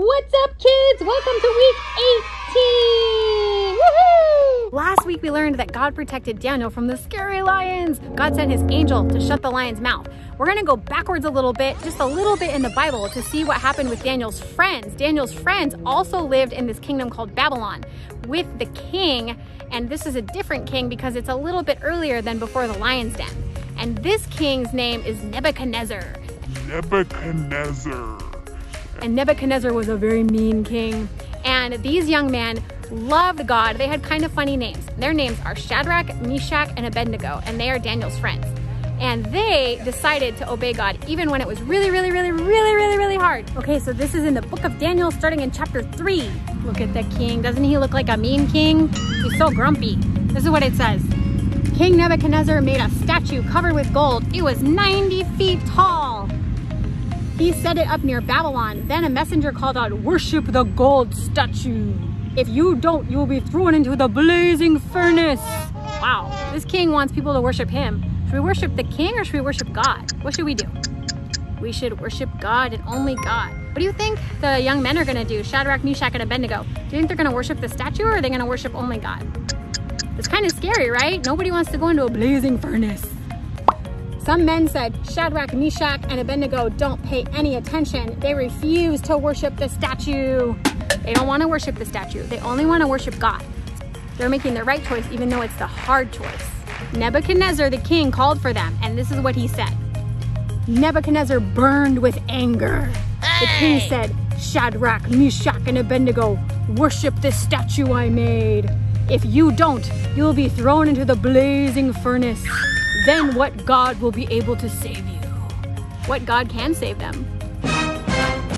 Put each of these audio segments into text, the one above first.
What's up, kids? Welcome to week 18! Woohoo! Last week we learned that God protected Daniel from the scary lions. God sent his angel to shut the lion's mouth. We're gonna go backwards a little bit, just a little bit in the Bible, to see what happened with Daniel's friends. Daniel's friends also lived in this kingdom called Babylon with the king, and this is a different king because it's a little bit earlier than before the lion's den. And this king's name is Nebuchadnezzar. And Nebuchadnezzar was a very mean king. And these young men loved God. They had kind of funny names. Their names are Shadrach, Meshach, and Abednego, and they are Daniel's friends. And they decided to obey God even when it was really hard. Okay, so this is in the book of Daniel, starting in chapter 3. Look at the king. Doesn't he look like a mean king? He's so grumpy. This is what it says. King Nebuchadnezzar made a statue covered with gold. It was 90 feet tall. He set it up near Babylon. Then a messenger called out, "Worship the gold statue. If you don't, you will be thrown into the blazing furnace." Wow, this king wants people to worship him. Should we worship the king or should we worship God? What should we do? We should worship God and only God. What do you think the young men are gonna do? Shadrach, Meshach, and Abednego. Do you think they're gonna worship the statue or are they gonna worship only God? It's kind of scary, right? Nobody wants to go into a blazing furnace. Some men said, Shadrach, Meshach, and Abednego don't pay any attention. They refuse to worship the statue. They don't want to worship the statue. They only want to worship God. They're making the right choice even though it's the hard choice. Nebuchadnezzar, the king, called for them, and this is what he said. Nebuchadnezzar burned with anger. The king said, Shadrach, Meshach, and Abednego, worship this statue I made. If you don't, you'll be thrown into the blazing furnace. Then what God will be able to save you? What God can save them?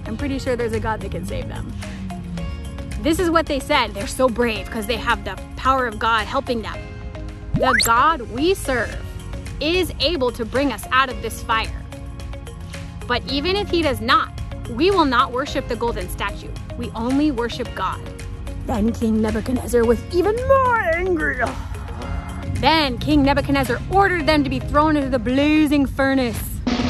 I'm pretty sure there's a God that can save them. This is what they said. They're so brave because they have the power of God helping them. The God we serve is able to bring us out of this fire. But even if he does not, we will not worship the golden statue. We only worship God. Then King Nebuchadnezzar was even more angry. Then King Nebuchadnezzar ordered them to be thrown into the blazing furnace.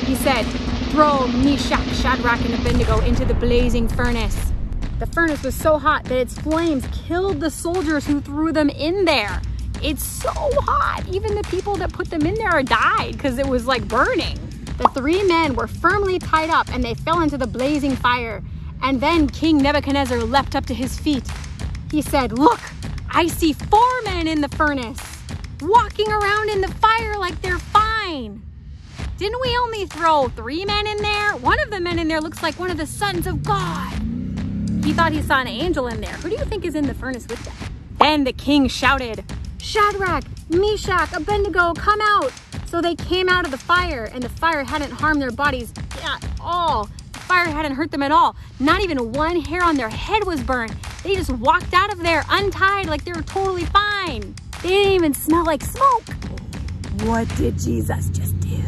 He said, throw Meshach, Shadrach, and Abednego into the blazing furnace. The furnace was so hot that its flames killed the soldiers who threw them in there. It's so hot, even the people that put them in there died because it was like burning. The 3 men were firmly tied up and they fell into the blazing fire. And then King Nebuchadnezzar leapt up to his feet. He said, look, I see 4 men in the furnace, walking around in the fire like they're fine. Didn't we only throw 3 men in there? One of the men in there looks like one of the sons of God. He thought he saw an angel in there. Who do you think is in the furnace with them? Then the king shouted, Shadrach, Meshach, Abednego, come out. So they came out of the fire, and the fire hadn't harmed their bodies at all. The fire hadn't hurt them at all. Not even one hair on their head was burned. They just walked out of there untied like they were totally fine. They didn't even smell like smoke. What did Jesus just do?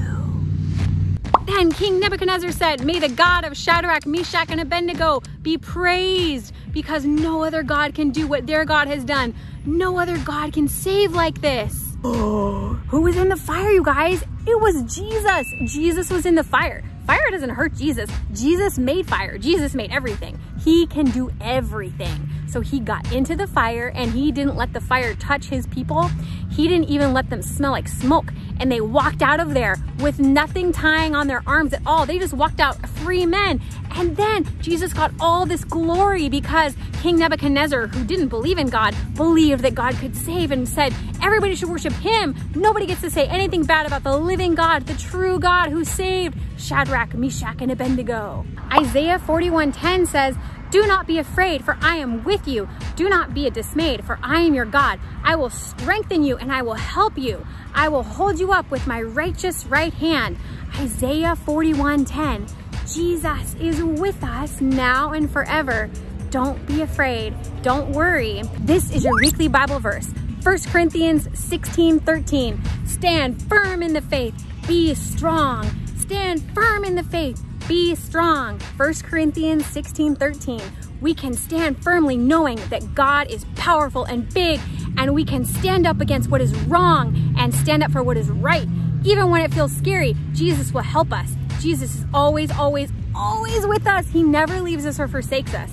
Then King Nebuchadnezzar said, may the God of Shadrach, Meshach, and Abednego be praised, because no other God can do what their God has done. No other God can save like this. Oh, who was in the fire, you guys? It was Jesus. Jesus was in the fire. Fire doesn't hurt Jesus. Jesus made fire. Jesus made everything. He can do everything. So he got into the fire and he didn't let the fire touch his people. He didn't even let them smell like smoke. And they walked out of there with nothing tying on their arms at all. They just walked out free men. And then Jesus got all this glory because King Nebuchadnezzar, who didn't believe in God, believed that God could save and said, everybody should worship him. Nobody gets to say anything bad about the living God, the true God who saved Shadrach, Meshach, and Abednego. Isaiah 41:10 says, do not be afraid, for I am with you. Do not be dismayed, for I am your God. I will strengthen you and I will help you. I will hold you up with my righteous right hand. Isaiah 41:10. Jesus is with us now and forever. Don't be afraid. Don't worry. This is your weekly Bible verse. 1 Corinthians 16:13. Stand firm in the faith. Be strong. Stand firm in the faith. Be strong. 1 Corinthians 16:13. We can stand firmly knowing that God is powerful and big, and we can stand up against what is wrong and stand up for what is right. Even when it feels scary, Jesus will help us. Jesus is always, always, always with us. He never leaves us or forsakes us.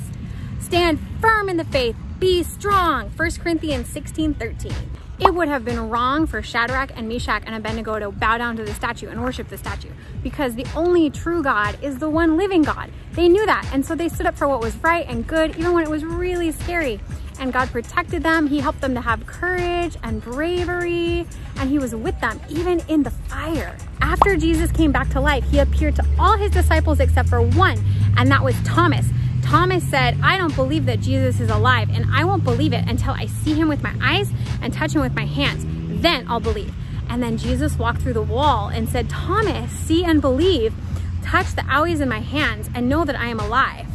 Stand firm in the faith. Be strong. 1 Corinthians 16:13. It would have been wrong for Shadrach and Meshach and Abednego to bow down to the statue and worship the statue, because the only true God is the one living God. They knew that, and so they stood up for what was right and good, even when it was really scary. And God protected them. He helped them to have courage and bravery, and he was with them even in the fire. After Jesus came back to life, he appeared to all his disciples except for one, and that was Thomas. Thomas said, I don't believe that Jesus is alive, and I won't believe it until I see him with my eyes and touch him with my hands. Then I'll believe. And then Jesus walked through the wall and said, Thomas, see and believe. Touch the owies in my hands and know that I am alive.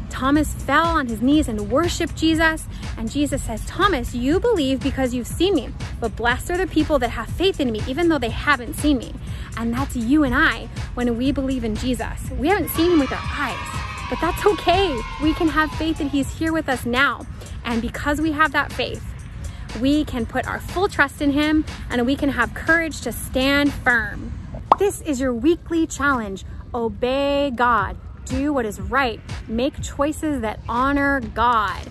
Thomas fell on his knees and worshiped Jesus. And Jesus says, Thomas, you believe because you've seen me, but blessed are the people that have faith in me, even though they haven't seen me. And that's you and I when we believe in Jesus. We haven't seen him with our eyes, but that's okay. We can have faith that he's here with us now. And because we have that faith, we can put our full trust in him, and we can have courage to stand firm. This is your weekly challenge. Obey God. Do what is right. Make choices that honor God.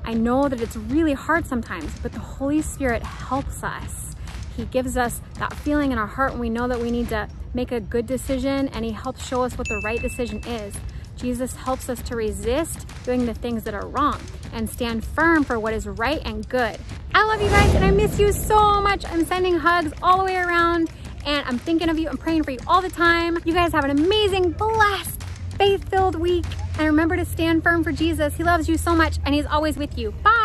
I know that it's really hard sometimes, but the Holy Spirit helps us. He gives us that feeling in our heart when we know that we need to make a good decision, and he helps show us what the right decision is. Jesus helps us to resist doing the things that are wrong and stand firm for what is right and good. I love you guys, and I miss you so much. I'm sending hugs all the way around, and I'm thinking of you. I'm praying for you all the time. You guys have an amazing, blessed, faith-filled week. And remember to stand firm for Jesus. He loves you so much, and he's always with you. Bye.